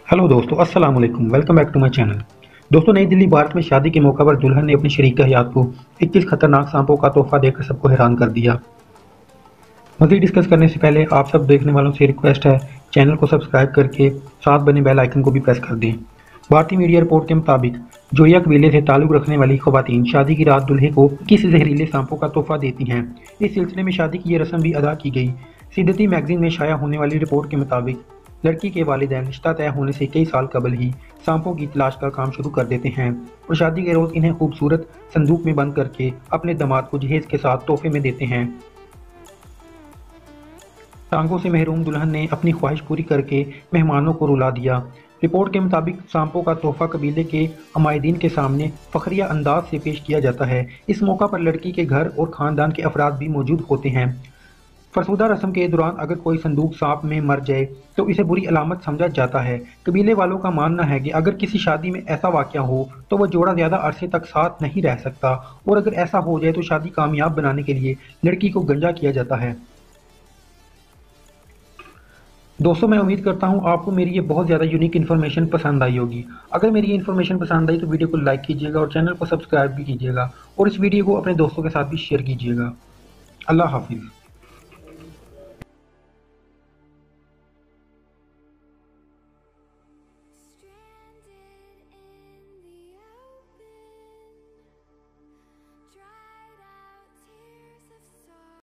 Hello दोस्तों, अस्सलाम वालेकुम। Welcome back to my channel. दोस्तों, नई दिल्ली भारत में शादी के मौका पर दुल्हन ने अपनी शरीक हयात को 21 खतरनाक सांपों का तोहफा देकर सबको हैरान कर दिया। मज़ीद डिस्कस करने से पहले आप सब देखने वालों से रिक्वेस्ट है, चैनल को सब्सक्राइब करके साथ बने बेल आइकन को भी प्रेस कर दें। भारतीय मीडिया रिपोर्ट के मुताबिक जोया कबीले से ताल्लुक रखने वाली खवातीन शादी की रात दूल्हे को 21 जहरीले सांपों का तोहफा देती हैं। इस सिलसिले में शादी की ये रस्म भी अदा की गई। सिद्धती मैगजीन में शाया होने वाली रिपोर्ट के मुताबिक लड़की के वालिदैन रिश्ता तय होने से कई साल कबल ही सांपों की तलाश का काम शुरू कर देते हैं और शादी के रोज इन्हें खूबसूरत संदूक में बंद करके अपने दामाद को जहेज के साथ तोहफे में देते हैं। टांगों से महरूम दुल्हन ने अपनी ख्वाहिश पूरी करके मेहमानों को रुला दिया। रिपोर्ट के मुताबिक सांपों का तोहफा कबीले के हमायदीन के सामने फखरिया अंदाज से पेश किया जाता है। इस मौका पर लड़की के घर और खानदान के अफराद भी मौजूद होते हैं। फरसुदा रस्म के दौरान अगर कोई संदूक सांप में मर जाए तो इसे बुरी अलामत समझा जाता है। कबीले वालों का मानना है कि अगर किसी शादी में ऐसा वाक़या हो तो वह जोड़ा ज़्यादा अरसे तक साथ नहीं रह सकता और अगर ऐसा हो जाए तो शादी कामयाब बनाने के लिए लड़की को गंजा किया जाता है। दोस्तों, मैं उम्मीद करता हूँ आपको मेरी ये बहुत ज़्यादा यूनिक इन्फॉर्मेशन पसंद आई होगी। अगर मेरी ये इन्फॉर्मेशन पसंद आई तो वीडियो को लाइक कीजिएगा और चैनल को सब्सक्राइब भी कीजिएगा और इस वीडियो को अपने दोस्तों के साथ भी शेयर कीजिएगा। अल्लाह हाफिज़।